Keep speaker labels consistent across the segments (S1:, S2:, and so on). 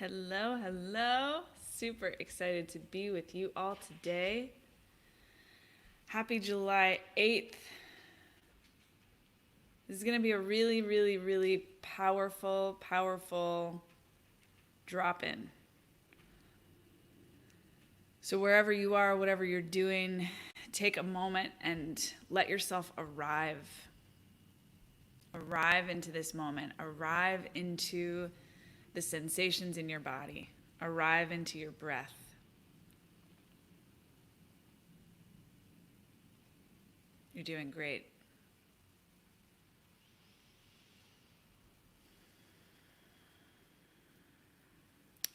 S1: Hello, hello. Super excited to be with you all today. Happy July 8th. This is going to be a really powerful drop in. So, wherever you are, whatever you're doing, take a moment and let yourself arrive. Arrive into this moment. Arrive into the sensations in your body. Arrive into your breath. You're doing great.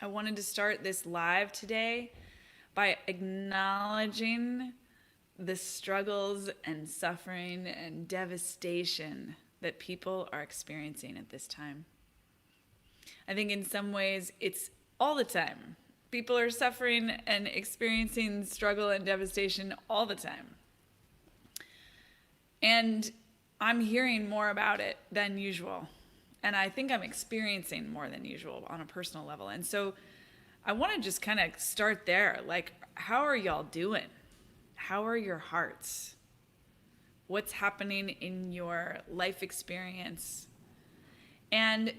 S1: I wanted to start this live today by acknowledging the struggles and suffering and devastation that people are experiencing at this time. I think in some ways it's all the time. People are suffering and experiencing struggle and devastation all the time. And I'm hearing more about it than usual. And I think I'm experiencing more than usual on a personal level. And so I want to just kind of start there. Like, how are y'all doing? How are your hearts? What's happening in your life experience? And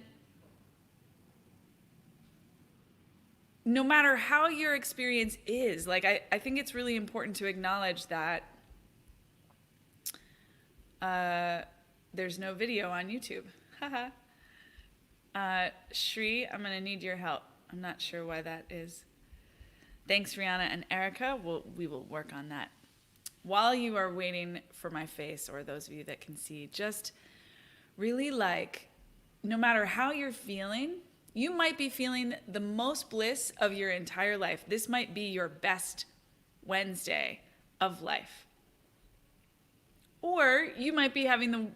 S1: no matter how your experience is, like, I think it's really important to acknowledge that there's no video on YouTube. Haha. Shri, I'm going to need your help. I'm not sure why that is. Thanks, Rihanna and Erica. We will work on that. While you are waiting for my face, or those of you that can see, just really no matter how you're feeling, you might be feeling the most bliss of your entire life. This might be your best Wednesday of life. Or you might be having the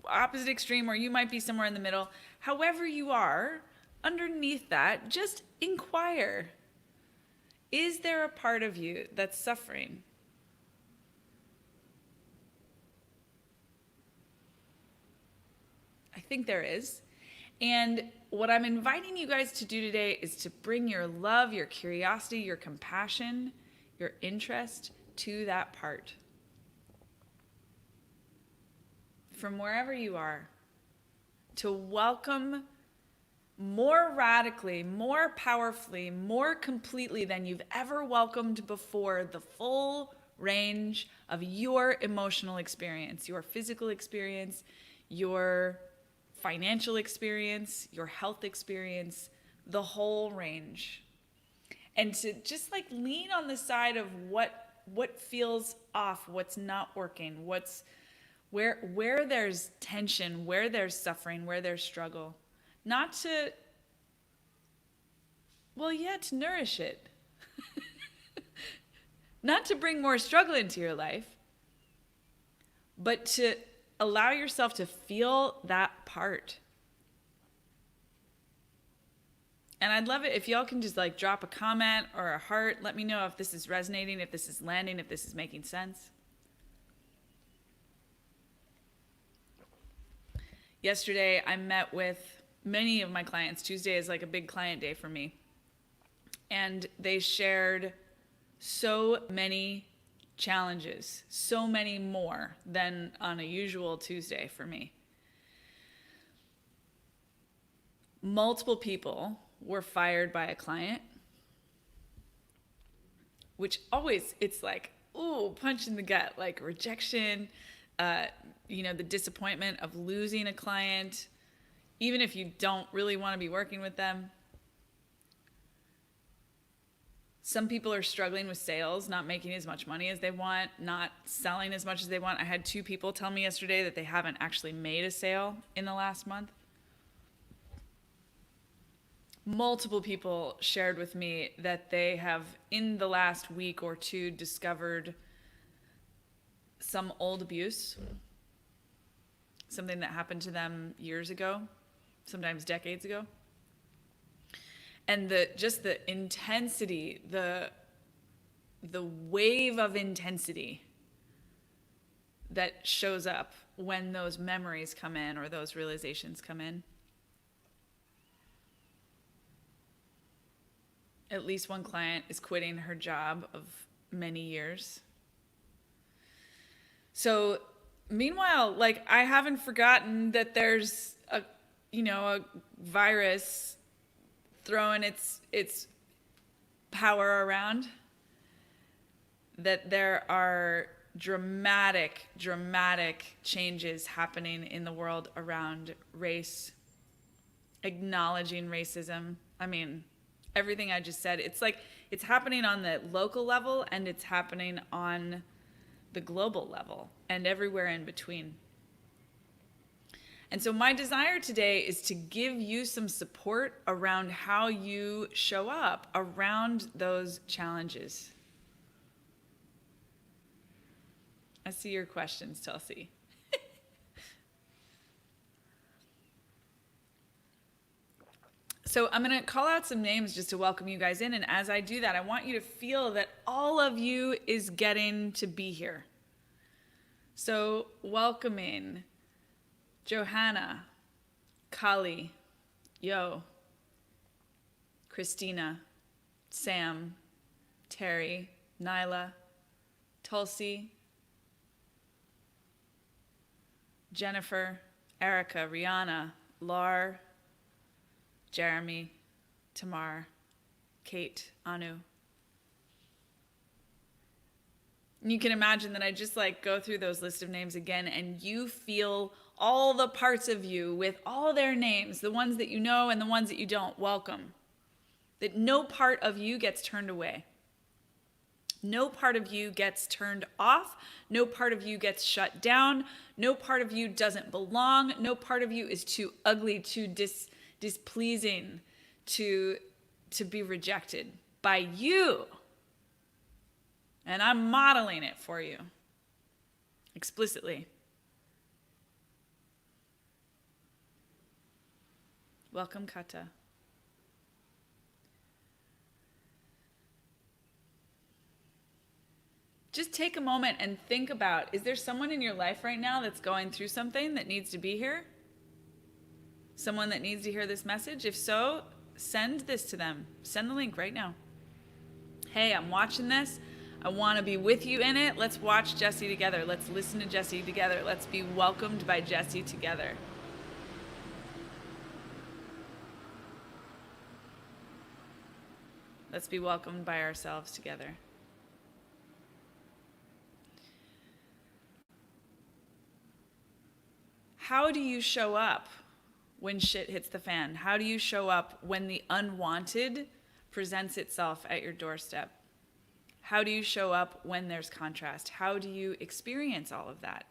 S1: opposite extreme, or you might be somewhere in the middle. However you are, underneath that, just inquire. Is there a part of you that's suffering? I think there is. And what I'm inviting you guys to do today is to bring your love, your curiosity, your compassion, your interest to that part. From wherever you are, to welcome more radically, more powerfully, more completely than you've ever welcomed before the full range of your emotional experience, your physical experience, your financial experience, your health experience, the whole range. And to just lean on the side of what feels off, what's not working, where there's tension, where there's suffering, where there's struggle. Not to, to nourish it. Not to bring more struggle into your life, but to allow yourself to feel that part. And I'd love it if y'all can just drop a comment or a heart. Let me know if this is resonating, if this is landing, if this is making sense. Yesterday, I met with many of my clients. Tuesday is a big client day for me. And they shared so many challenges, so many more than on a usual Tuesday for me. Multiple people were fired by a client, which always, it's punch in the gut, rejection, the disappointment of losing a client, even if you don't really want to be working with them. Some people are struggling with sales, not making as much money as they want, not selling as much as they want. I had 2 people tell me yesterday that they haven't actually made a sale in the last month. Multiple people shared with me that they have, in the last week or 2, discovered some old abuse, something that happened to them years ago, sometimes decades ago. And the intensity, the wave of intensity that shows up when those memories come in or those realizations come in. At least one client is quitting her job of many years. So meanwhile, like, I haven't forgotten that there's a virus throwing its power around, that there are dramatic changes happening in the world around race, acknowledging racism. I mean, everything I just said, it's like it's happening on the local level and it's happening on the global level and everywhere in between. And so my desire today is to give you some support around how you show up around those challenges. I see your questions, Chelsea. So I'm going to call out some names just to welcome you guys in. And as I do that, I want you to feel that all of you is getting to be here. So welcoming Johanna, Kali, Yo, Christina, Sam, Terry, Nyla, Tulsi, Jennifer, Erica, Rihanna, Lar, Jeremy, Tamar, Kate, Anu. And you can imagine that I just like go through those list of names again and you feel all the parts of you with all their names, the ones that you know and the ones that you don't. Welcome. That no part of you gets turned away. No part of you gets turned off. No part of you gets shut down. No part of you doesn't belong. No part of you is too ugly, too displeasing to be rejected by you. And I'm modeling it for you explicitly. Welcome, Kata. Just take a moment and think about, is there someone in your life right now that's going through something that needs to be here? Someone that needs to hear this message? If so, send this to them. Send the link right now. Hey, I'm watching this. I want to be with you in it. Let's watch Jessie together. Let's listen to Jessie together. Let's be welcomed by Jessie together. Let's be welcomed by ourselves together. How do you show up when shit hits the fan? How do you show up when the unwanted presents itself at your doorstep? How do you show up when there's contrast? How do you experience all of that?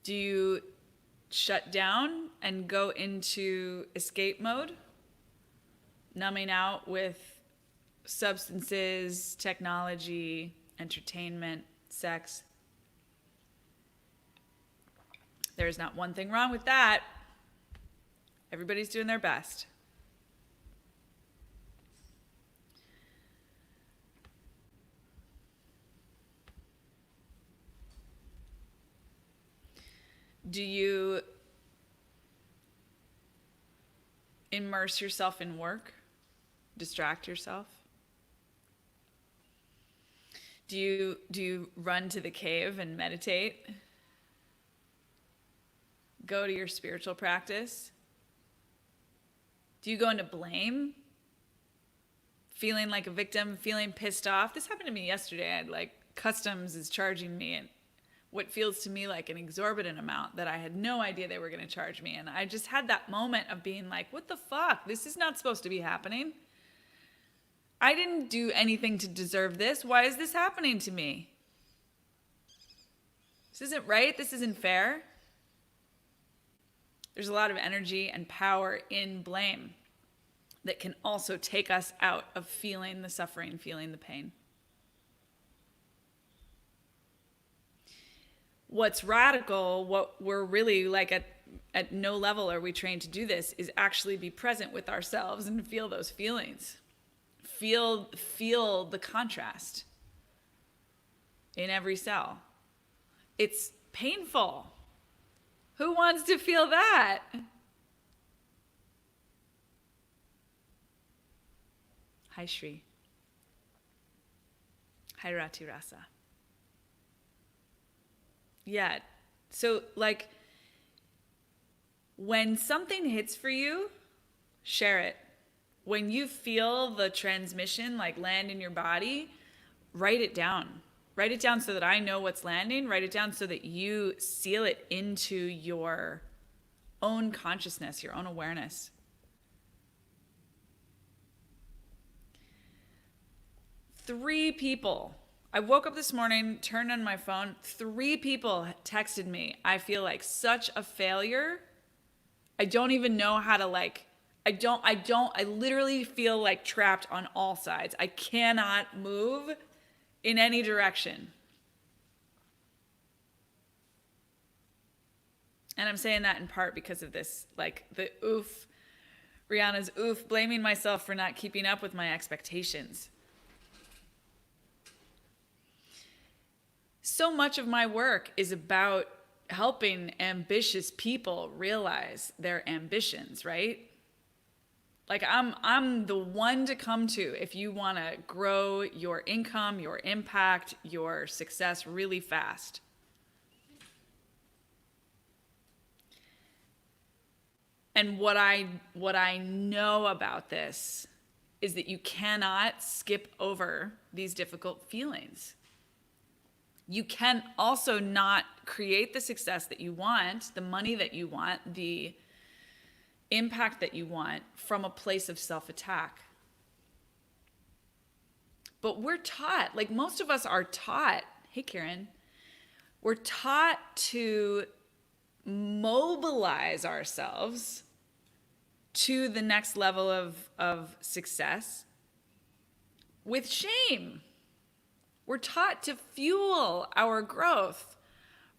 S1: Do you shut down and go into escape mode? Numbing out with substances, technology, entertainment, sex? There's not one thing wrong with that. Everybody's doing their best. Do you immerse yourself in work? Distract yourself? Do you run to the cave and meditate? Go to your spiritual practice? Do you go into blame? Feeling like a victim, feeling pissed off? This happened to me yesterday. I had like customs is charging me and what feels to me like an exorbitant amount that I had no idea they were going to charge me. And I just had that moment of being like, what the fuck? This is not supposed to be happening. I didn't do anything to deserve this. Why is this happening to me? This isn't right. This isn't fair. There's a lot of energy and power in blame that can also take us out of feeling the suffering, feeling the pain. What's radical, what we're really like at no level are we trained to do this, is actually be present with ourselves and feel those feelings. Feel the contrast in every cell. It's painful. Who wants to feel that? Hi, Shri. Hi, Rati Rasa. Yeah. So, like, when something hits for you, share it. When you feel the transmission like land in your body, write it down. Write it down so that I know what's landing. Write it down so that you seal it into your own consciousness, your own awareness. Three people. I woke up this morning, turned on my phone. 3 people texted me. I feel like such a failure. I don't even know how to I literally feel like trapped on all sides. I cannot move in any direction. And I'm saying that in part because of this, like the oof, Rihanna's oof, blaming myself for not keeping up with my expectations. So much of my work is about helping ambitious people realize their ambitions, right? Like I'm the one to come to if you want to grow your income, your impact, your success really fast. And what I know about this is that you cannot skip over these difficult feelings. You can also not create the success that you want, the money that you want, the impact that you want from a place of self-attack. But we're taught, like most of us are taught, hey Karen, we're taught to mobilize ourselves to the next level of success with shame. We're taught to fuel our growth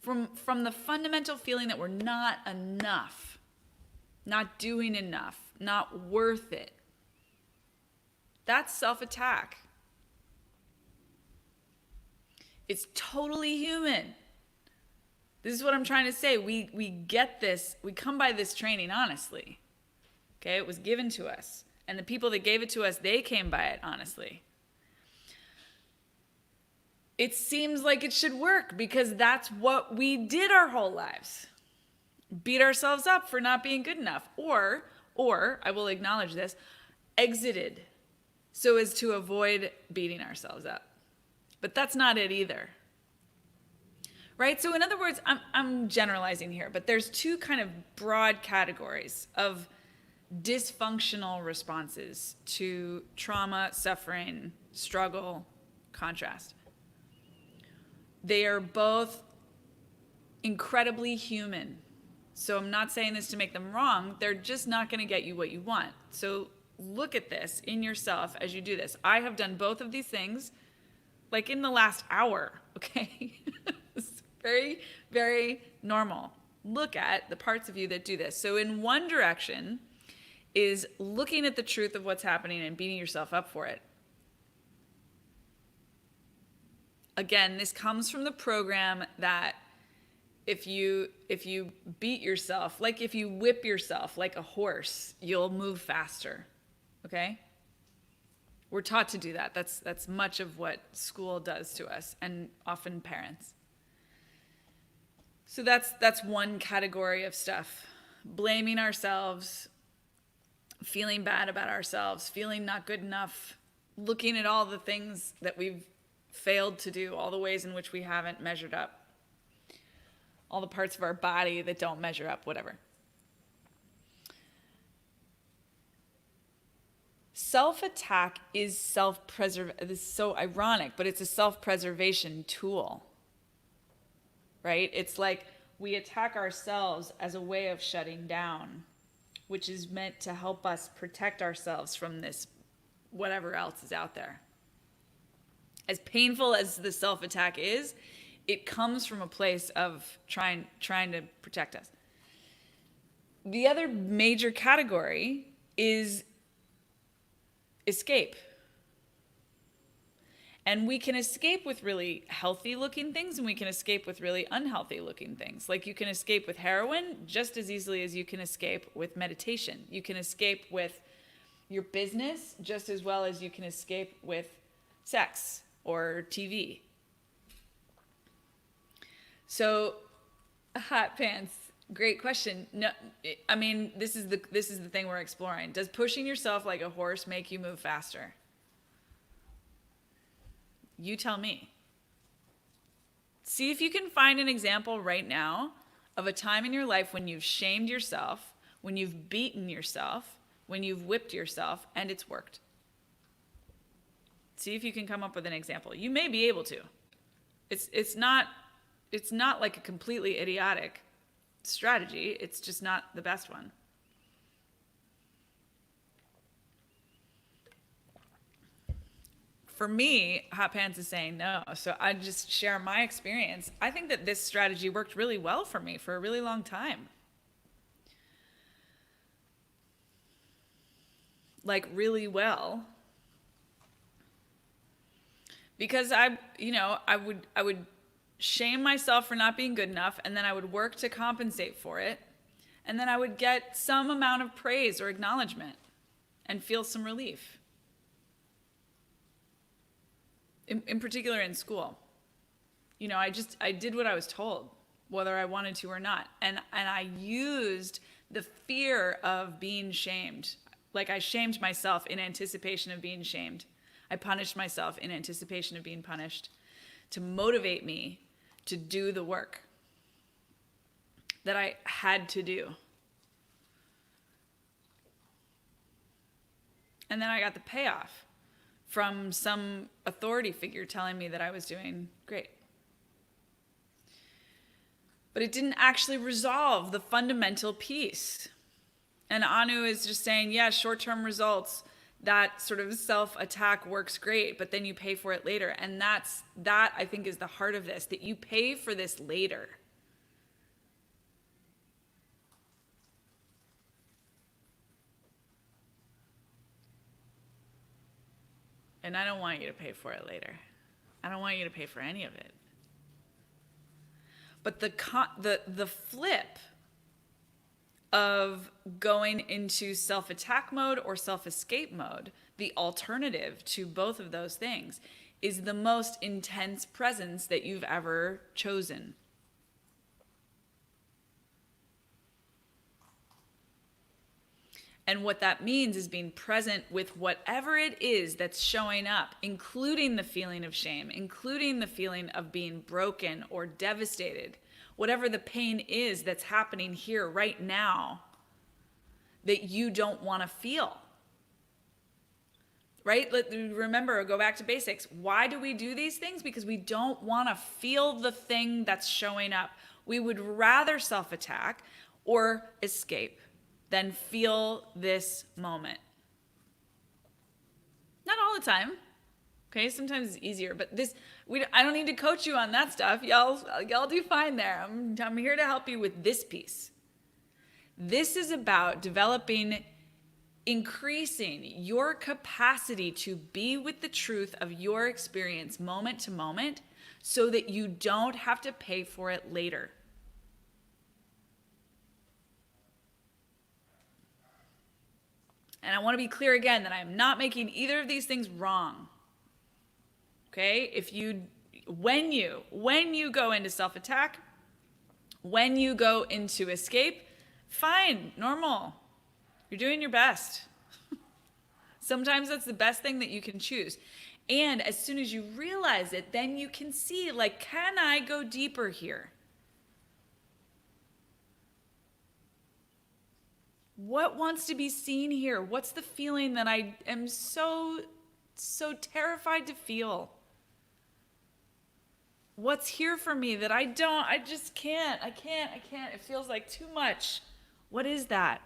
S1: from the fundamental feeling that we're not enough, not doing enough, not worth it. That's self-attack. It's totally human. This is what I'm trying to say. We get this, we come by this training honestly. Okay, it was given to us. And the people that gave it to us, they came by it honestly. It seems like it should work because that's what we did our whole lives. Beat ourselves up for not being good enough. Or I will acknowledge this, exited so as to avoid beating ourselves up. But that's not it either. Right? So in other words, I'm generalizing here, but there's 2 kind of broad categories of dysfunctional responses to trauma, suffering, struggle, contrast. They are both incredibly human. So I'm not saying this to make them wrong. They're just not going to get you what you want. So look at this in yourself as you do this. I have done both of these things like in the last hour, okay? It's very, very normal. Look at the parts of you that do this. So in one direction is looking at the truth of what's happening and beating yourself up for it. Again, this comes from the program that if you beat yourself, like if you whip yourself like a horse, you'll move faster. Okay? We're taught to do that. That's much of what school does to us, and often parents. So that's one category of stuff. Blaming ourselves, feeling bad about ourselves, feeling not good enough, looking at all the things that we've failed to do, all the ways in which we haven't measured up, all the parts of our body that don't measure up, whatever. Self-attack is self-preservation. This is so ironic, but it's a self-preservation tool, right? It's like we attack ourselves as a way of shutting down, which is meant to help us protect ourselves from this whatever else is out there. As painful as the self-attack is, it comes from a place of trying to protect us. The other major category is escape. And we can escape with really healthy looking things, and we can escape with really unhealthy looking things. Like you can escape with heroin just as easily as you can escape with meditation. You can escape with your business just as well as you can escape with sex or TV. So, hot pants, great question. No, I mean, this is the thing we're exploring. Does pushing yourself like a horse make you move faster? You tell me. See if you can find an example right now of a time in your life when you've shamed yourself, when you've beaten yourself, when you've whipped yourself, and it's worked. See if you can come up with an example. You may be able to. It's not like a completely idiotic strategy. It's just not the best one. For me, Hot Pants is saying no. So I just share my experience. I think that this strategy worked really well for me for a really long time. Like really well. Because I would shame myself for not being good enough, and then I would work to compensate for it. And then I would get some amount of praise or acknowledgement and feel some relief. In particular in school. You know, I did what I was told, whether I wanted to or not. And I used the fear of being shamed. Like I shamed myself in anticipation of being shamed. I punished myself in anticipation of being punished to motivate me to do the work that I had to do. And then I got the payoff from some authority figure telling me that I was doing great. But it didn't actually resolve the fundamental piece. And Anu is just saying, yeah, short-term results, that sort of self-attack works great, but then you pay for it later. And that I think is the heart of this, that you pay for this later. And I don't want you to pay for it later. I don't want you to pay for any of it. But the flip of going into self-attack mode or self-escape mode, the alternative to both of those things, is the most intense presence that you've ever chosen. And what that means is being present with whatever it is that's showing up, including the feeling of shame, including the feeling of being broken or devastated, whatever the pain is that's happening here right now that you don't want to feel. Right? Remember, go back to basics. Why do we do these things? Because we don't want to feel the thing that's showing up. We would rather self-attack or escape than feel this moment. Not all the time. Okay, sometimes it's easier, but I don't need to coach you on that stuff. Y'all do fine there. I'm here to help you with this piece. This is about increasing your capacity to be with the truth of your experience moment to moment so that you don't have to pay for it later. And I want to be clear again that I am not making either of these things wrong. Okay? When you go into self-attack, when you go into escape, fine, normal. You're doing your best. Sometimes that's the best thing that you can choose. And as soon as you realize it, then you can see, like, can I go deeper here? What wants to be seen here? What's the feeling that I am so terrified to feel? What's here for me that I just can't. I can't. It feels like too much. What is that?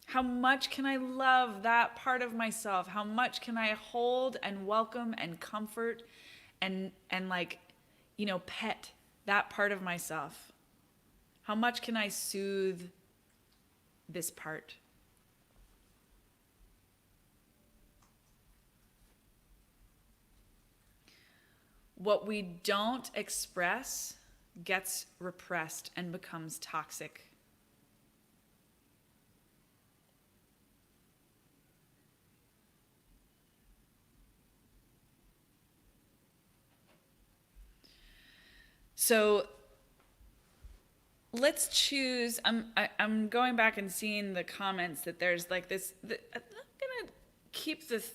S1: How much can I love that part of myself? How much can I hold and welcome and comfort and like, pet that part of myself? How much can I soothe this part? What we don't express gets repressed and becomes toxic So let's choose. I'm going back and seeing the comments that there's like this. I'm gonna keep this.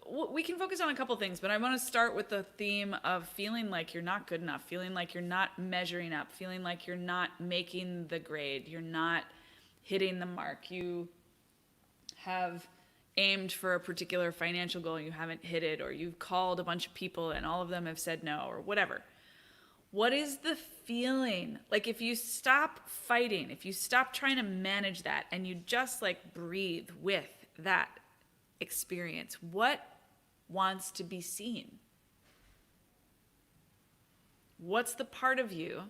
S1: We can focus on a couple things, but I want to start with the theme of feeling like you're not good enough, feeling like you're not measuring up, feeling like you're not making the grade, you're not hitting the mark. You have aimed for a particular financial goal, you haven't hit it, or you've called a bunch of people and all of them have said no, or whatever. What is the feeling? Like if you stop fighting, if you stop trying to manage that and you just like breathe with that experience, what wants to be seen? What's the part of you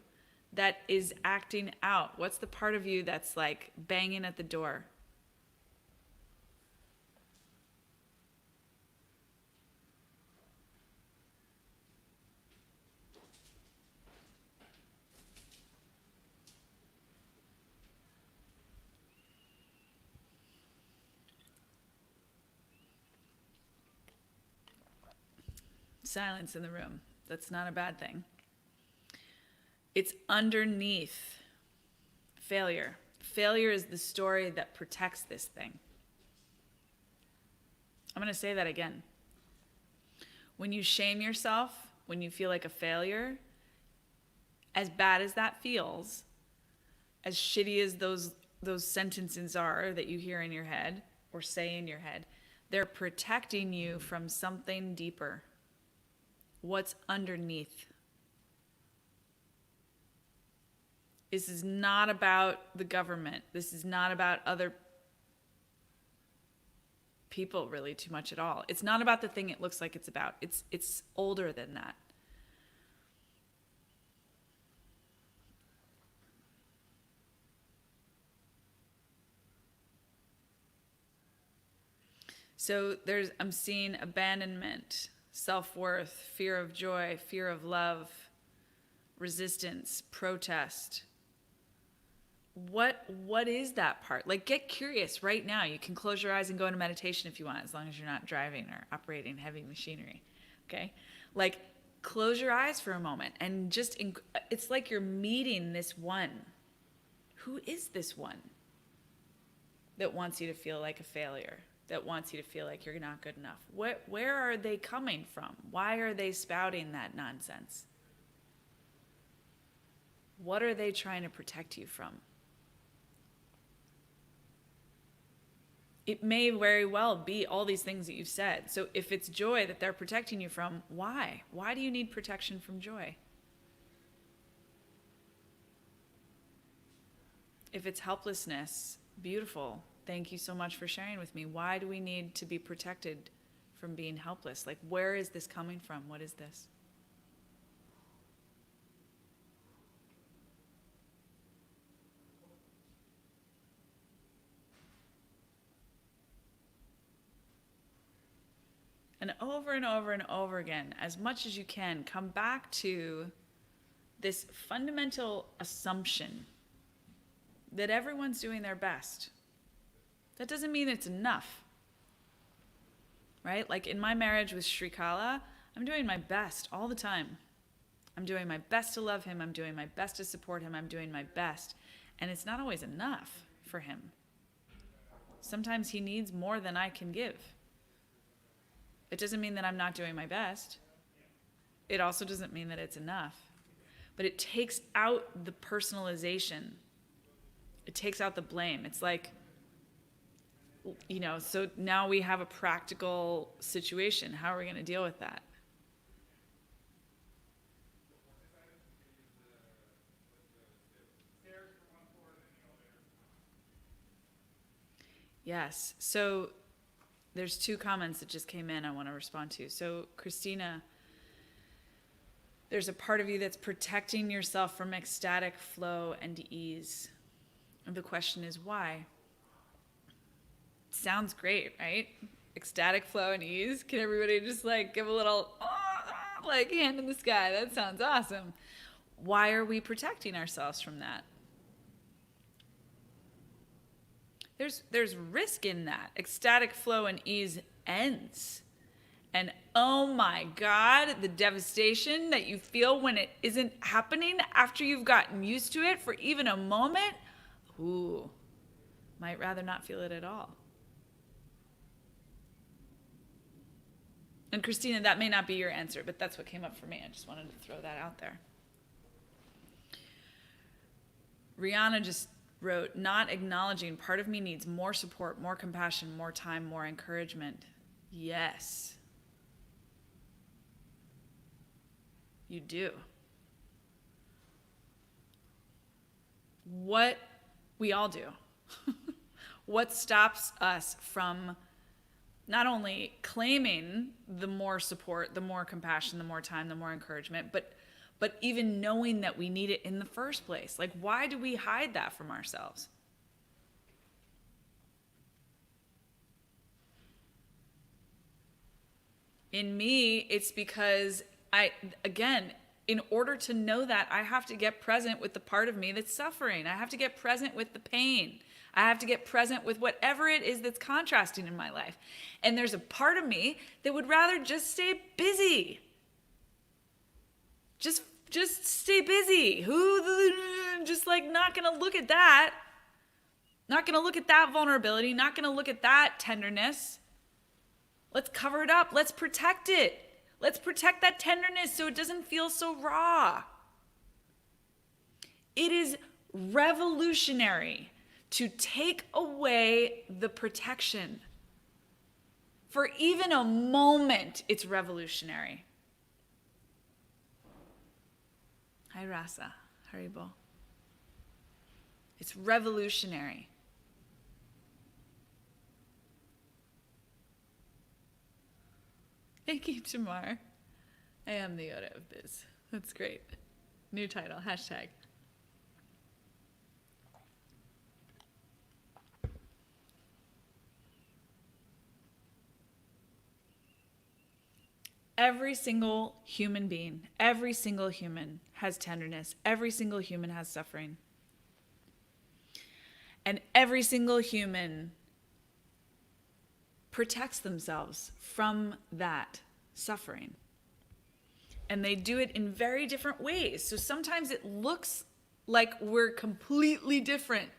S1: that is acting out? What's the part of you that's like banging at the door? Silence in the room. That's not a bad thing. It's underneath failure. Failure is the story that protects this thing. I'm going to say that again. When you shame yourself, when you feel like a failure, as bad as that feels, as shitty as those sentences are that you hear in your head or say in your head, they're protecting you from something deeper. What's underneath? This is not about the government. This is not about other people really too much at all. It's not about the thing it looks like it's about. It's older than that. So I'm seeing abandonment, self-worth, fear of joy, fear of love, resistance, protest. What is that part? Like, get curious right now. You can close your eyes and go into meditation if you want, as long as you're not driving or operating heavy machinery. Okay? Like, close your eyes for a moment and just, it's like you're meeting this one. Who is this one that wants you to feel like a failure? That wants you to feel like you're not good enough? Where are they coming from? Why are they spouting that nonsense? What are they trying to protect you from? It may very well be all these things that you've said. So if it's joy that they're protecting you from, why? Why do you need protection from joy? If it's helplessness, beautiful. Thank you so much for sharing with me. Why do we need to be protected from being helpless? Like, where is this coming from? What is this? And over and over and over again, as much as you can, come back to this fundamental assumption that everyone's doing their best. That doesn't mean it's enough, right? Like in my marriage with Srikala, I'm doing my best all the time. I'm doing my best to love him. I'm doing my best to support him. I'm doing my best. And it's not always enough for him. Sometimes he needs more than I can give. It doesn't mean that I'm not doing my best. It also doesn't mean that it's enough. But it takes out the personalization. It takes out the blame. It's like, you know, so now we have a practical situation. How are we going to deal with that? Yes. So there's two comments that just came in I want to respond to. So Christina, there's a part of you that's protecting yourself from ecstatic flow and ease. And the question is why? Sounds great, right? Ecstatic flow and ease. Can everybody just like give a little like hand in the sky? That sounds awesome. Why are we protecting ourselves from that? There's risk in that. Ecstatic flow and ease ends. And oh my God, the devastation that you feel when it isn't happening after you've gotten used to it for even a moment, ooh, might rather not feel it at all. And Christina, that may not be your answer, but that's what came up for me. I just wanted to throw that out there. Rihanna just wrote, not acknowledging, part of me needs more support, more compassion, more time, more encouragement. Yes. You do. What we all do. What stops us from not only claiming the more support, the more compassion, the more time, the more encouragement, but even knowing that we need it in the first place? Like, why do we hide that from ourselves? In me, it's because again, in order to know that, I have to get present with the part of me that's suffering. I have to get present with the pain. I have to get present with whatever it is that's contrasting in my life. And there's a part of me that would rather just stay busy. Just stay busy. Just like not gonna look at that. Not gonna look at that vulnerability. Not gonna look at that tenderness. Let's cover it up. Let's protect it. Let's protect that tenderness so it doesn't feel so raw. It is revolutionary to take away the protection. For even a moment, it's revolutionary. Hi, Rasa. Haribo. It's revolutionary. Thank you, Tamar. I am the Yoda of Biz. That's great. New title, hashtag. Every single human being, every single human has tenderness. Every single human has suffering. And every single human protects themselves from that suffering. And they do it in very different ways. So sometimes it looks like we're completely different.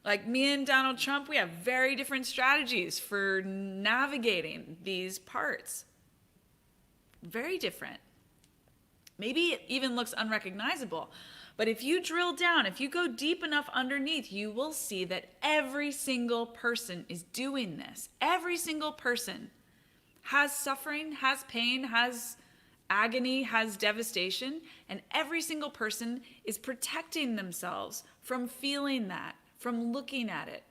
S1: Like me and Donald Trump, we have very different strategies for navigating these parts. Very different. Maybe it even looks unrecognizable. But if you drill down, if you go deep enough underneath, you will see that every single person is doing this. Every single person has suffering, has pain, has agony, has devastation, and every single person is protecting themselves from feeling that, from looking at it.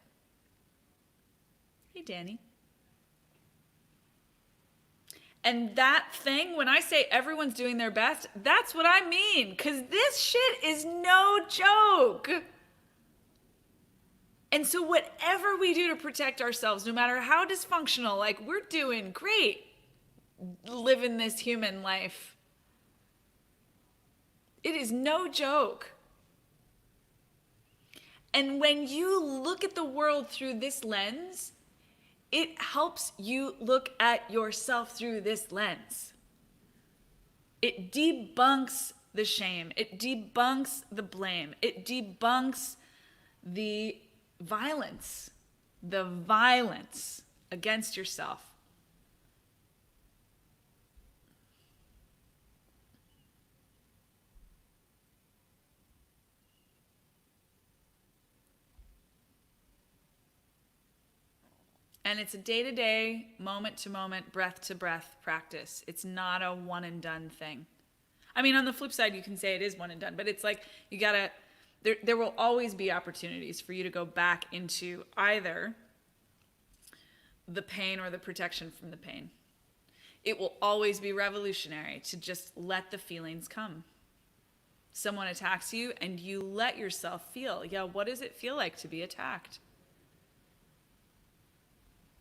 S1: Hey, Danny. And that thing, when I say everyone's doing their best, that's what I mean. Because this shit is no joke. And so whatever we do to protect ourselves, no matter how dysfunctional, like we're doing great living this human life. It is no joke. And when you look at the world through this lens, it helps you look at yourself through this lens. It debunks the shame. It debunks the blame. It debunks the violence against yourself. And it's a day-to-day, moment-to-moment, breath-to-breath practice. It's not a one-and-done thing. I mean, on the flip side, you can say it is one and done, but it's like you gotta, there will always be opportunities for you to go back into either the pain or the protection from the pain. It will always be revolutionary to just let the feelings come. Someone attacks you and you let yourself feel, yeah, what does it feel like to be attacked?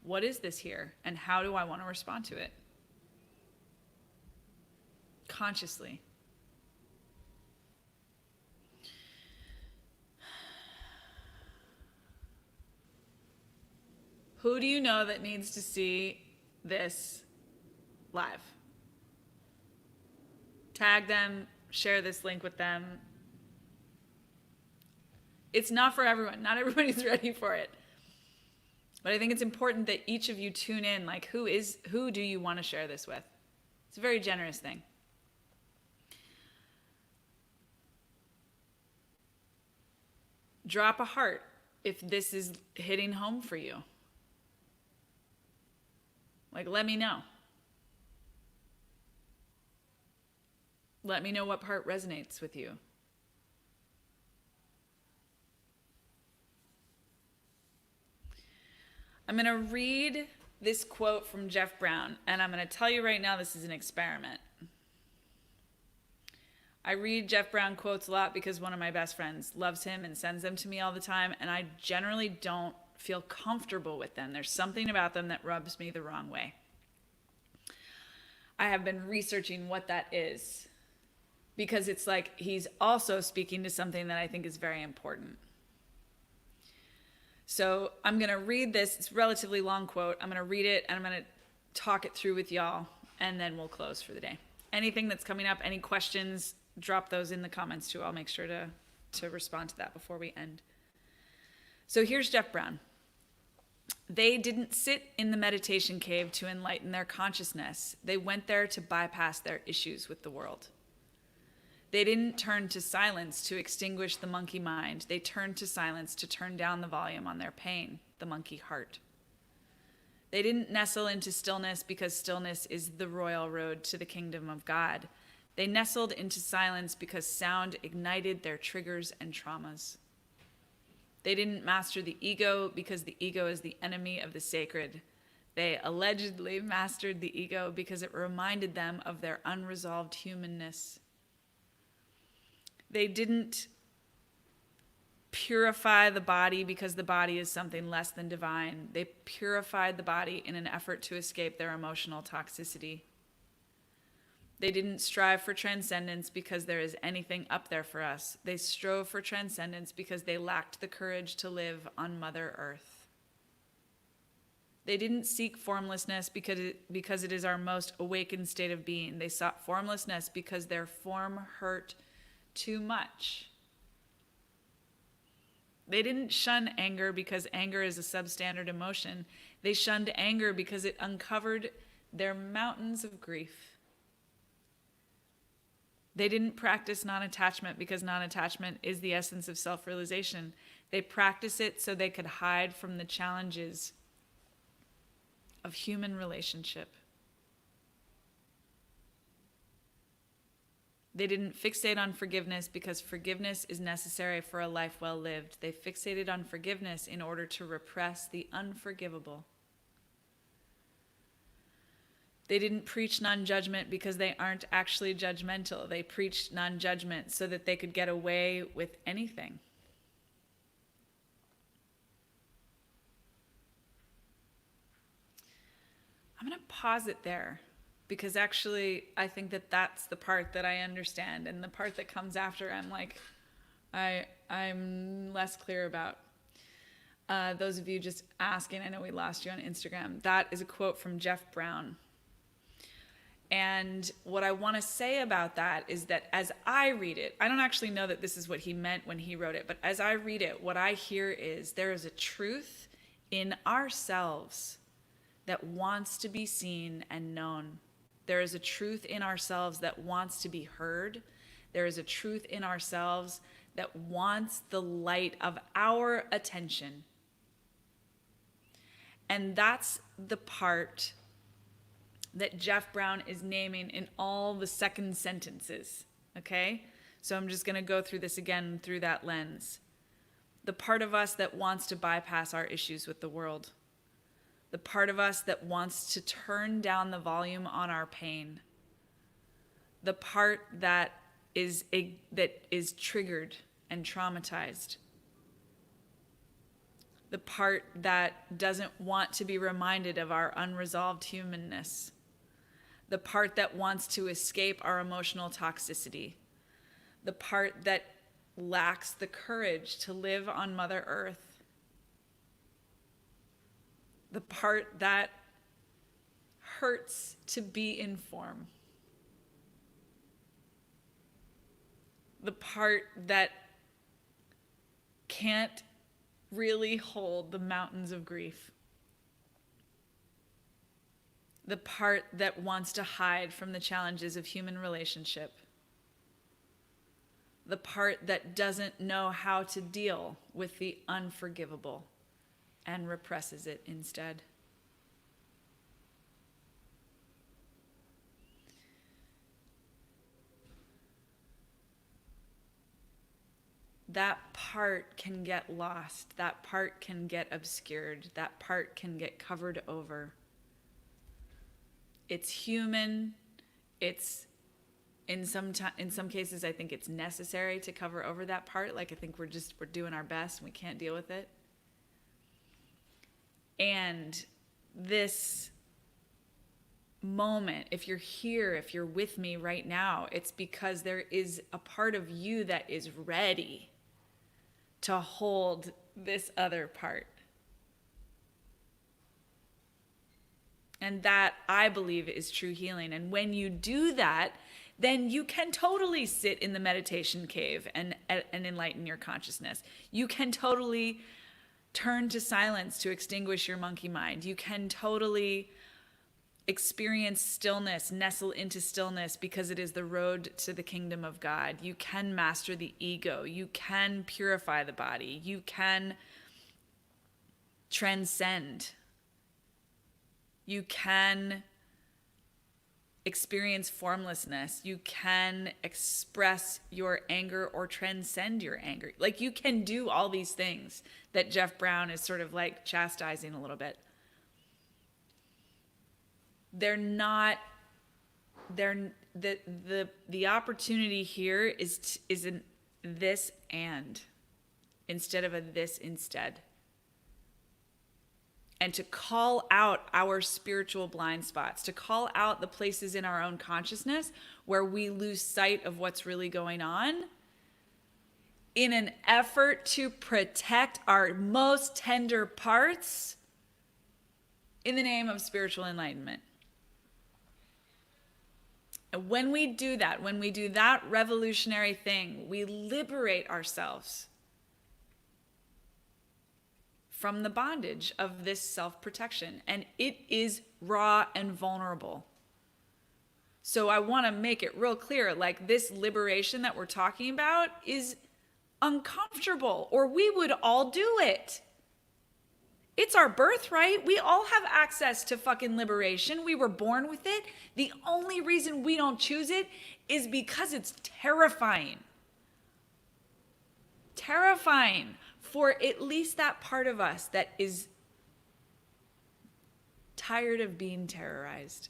S1: What is this here? And how do I want to respond to it? Consciously. Who do you know that needs to see this live. Tag them, share this link with them. It's not for everyone. Not everybody's ready for it. But I think it's important that each of you tune in, like who do you want to share this with? It's a very generous thing. Drop a heart if this is hitting home for you. Like, let me know. Let me know what part resonates with you. I'm going to read this quote from Jeff Brown, and I'm going to tell you right now this is an experiment. I read Jeff Brown quotes a lot because one of my best friends loves him and sends them to me all the time, and I generally don't feel comfortable with them. There's something about them that rubs me the wrong way. I have been researching what that is because it's like he's also speaking to something that I think is very important. So I'm going to read this. It's a relatively long quote. I'm going to read it and I'm going to talk it through with y'all, and then we'll close for the day. Anything that's coming up, any questions, drop those in the comments too. I'll make sure to respond to that before we end. So here's Jeff Brown. They didn't sit in the meditation cave to enlighten their consciousness. They went there to bypass their issues with the world. They didn't turn to silence to extinguish the monkey mind. They turned to silence to turn down the volume on their pain, the monkey heart. They didn't nestle into stillness because stillness is the royal road to the kingdom of God. They nestled into silence because sound ignited their triggers and traumas. They didn't master the ego because the ego is the enemy of the sacred. They allegedly mastered the ego because it reminded them of their unresolved humanness. They didn't purify the body because the body is something less than divine. They purified the body in an effort to escape their emotional toxicity. They didn't strive for transcendence because there is anything up there for us. They strove for transcendence because they lacked the courage to live on Mother Earth. They didn't seek formlessness because it is our most awakened state of being. They sought formlessness because their form hurt too much. They didn't shun anger because anger is a substandard emotion. They shunned anger because it uncovered their mountains of grief. They didn't practice non-attachment because non-attachment is the essence of self-realization. They practiced it so they could hide from the challenges of human relationship. They didn't fixate on forgiveness because forgiveness is necessary for a life well lived. They fixated on forgiveness in order to repress the unforgivable. They didn't preach non-judgment because they aren't actually judgmental. They preached non-judgment so that they could get away with anything. I'm going to pause it there because actually I think that that's the part that I understand, and the part that comes after I'm less clear about. Those of you just asking, I know we lost you on Instagram. That is a quote from Jeff Brown. And what I want to say about that is that as I read it, I don't actually know that this is what he meant when he wrote it, but as I read it, what I hear is there is a truth in ourselves that wants to be seen and known. There is a truth in ourselves that wants to be heard. There is a truth in ourselves that wants the light of our attention. And that's the part that Jeff Brown is naming in all the second sentences, okay? So I'm just gonna go through this again through that lens. The part of us that wants to bypass our issues with the world. The part of us that wants to turn down the volume on our pain. The part that is triggered and traumatized. The part that doesn't want to be reminded of our unresolved humanness. The part that wants to escape our emotional toxicity. The part that lacks the courage to live on Mother Earth. The part that hurts to be in form. The part that can't really hold the mountains of grief. The part that wants to hide from the challenges of human relationship. The part that doesn't know how to deal with the unforgivable and represses it instead. That part can get lost. That part can get obscured. That part can get covered over. It's human. It's in some cases, I think it's necessary to cover over that part. Like, I think we're doing our best and we can't deal with it. And this moment, if you're here, if you're with me right now, it's because there is a part of you that is ready to hold this other part. And that, I believe, is true healing. And when you do that, then you can totally sit in the meditation cave and enlighten your consciousness. You can totally turn to silence to extinguish your monkey mind. You can totally experience stillness, nestle into stillness, because it is the road to the kingdom of God. You can master the ego. You can purify the body. You can transcend. You can experience formlessness. You can express your anger or transcend your anger. Like, you can do all these things that Jeff Brown is sort of like chastising a little bit. The opportunity here is an this and instead of a this instead. And to call out our spiritual blind spots, to call out the places in our own consciousness where we lose sight of what's really going on in an effort to protect our most tender parts in the name of spiritual enlightenment. And when we do that revolutionary thing, we liberate ourselves from the bondage of this self-protection. And it is raw and vulnerable. So I want to make it real clear, like, this liberation that we're talking about is uncomfortable, or we would all do it. It's our birthright. We all have access to fucking liberation. We were born with it. The only reason we don't choose it is because it's terrifying. Terrifying for at least that part of us that is tired of being terrorized.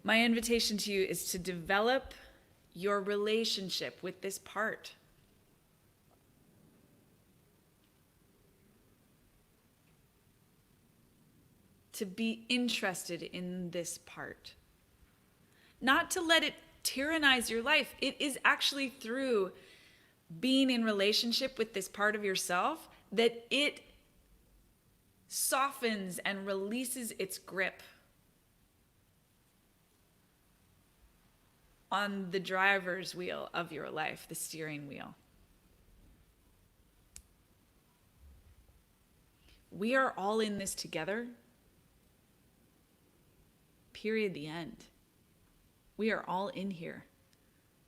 S1: My invitation to you is to develop your relationship with this part. To be interested in this part. Not to let it tyrannize your life. It is actually through being in relationship with this part of yourself that it softens and releases its grip on the driver's wheel of your life, the steering wheel. We are all in this together. Period, the end. We are all in here.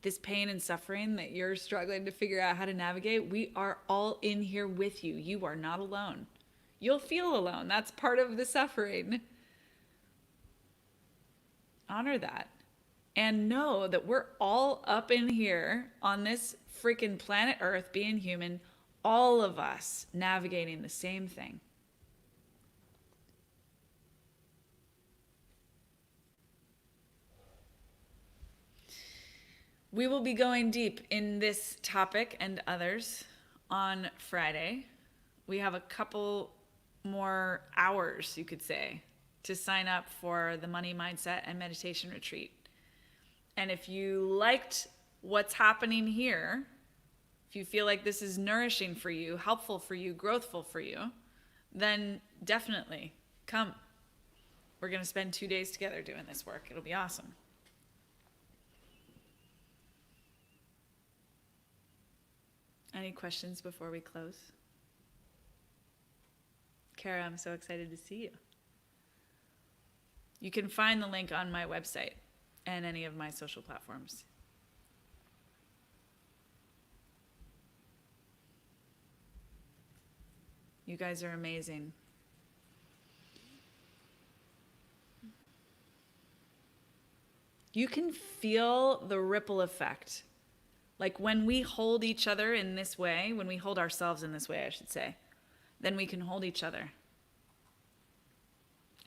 S1: This pain and suffering that you're struggling to figure out how to navigate, we are all in here with you. You are not alone. You'll feel alone. That's part of the suffering. Honor that. And know that we're all up in here on this freaking planet Earth, being human, all of us navigating the same thing. We will be going deep in this topic and others on Friday. We have a couple more hours, you could say, to sign up for the Money Mindset and Meditation Retreat. And if you liked what's happening here, if you feel like this is nourishing for you, helpful for you, growthful for you, then definitely come. We're going to spend 2 days together doing this work. It'll be awesome. Any questions before we close? Kara, I'm so excited to see you. You can find the link on my website and any of my social platforms. You guys are amazing. You can feel the ripple effect. Like when we hold each other in this way, when we hold ourselves in this way, I should say, then we can hold each other.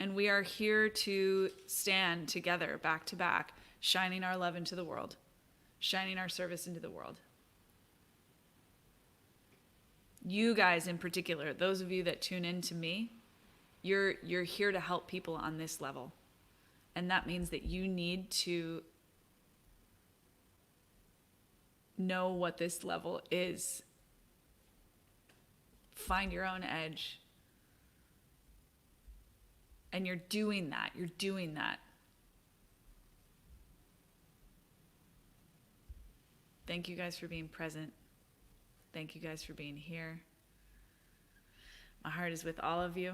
S1: And we are here to stand together, back to back, shining our love into the world, shining our service into the world. You guys in particular, those of you that tune in to me, you're here to help people on this level. And that means that you need to know what this level is. Find your own edge. And you're doing that. You're doing that. Thank you guys for being present. Thank you guys for being here. My heart is with all of you.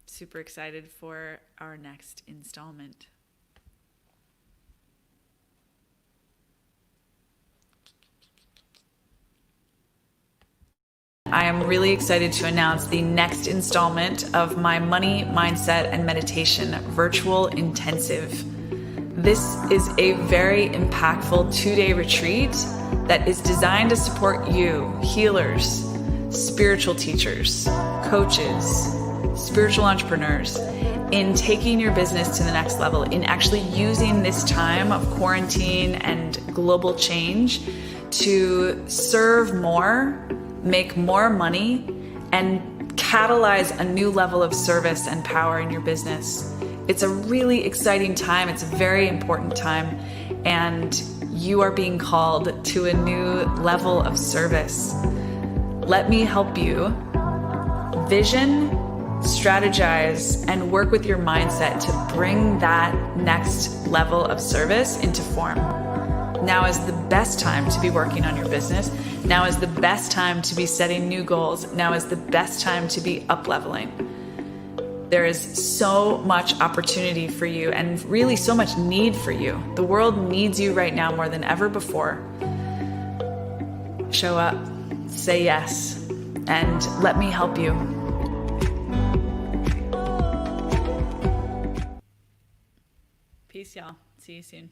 S1: Super excited for our next installment. I am really excited to announce the next installment of my Money, Mindset, and Meditation Virtual Intensive. This is a very impactful 2-day retreat that is designed to support you, healers, spiritual teachers, coaches, spiritual entrepreneurs, in taking your business to the next level, in actually using this time of quarantine and global change to serve more, make more money, and catalyze a new level of service and power in your business. It's a really exciting time. It's a very important time. And you are being called to a new level of service. Let me help you vision, strategize, and work with your mindset to bring that next level of service into form. Now is the best time to be working on your business. Now is the best time to be setting new goals. Now is the best time to be up-leveling. There is so much opportunity for you and really so much need for you. The world needs you right now more than ever before. Show up, say yes, and let me help you. Peace, y'all. See you soon.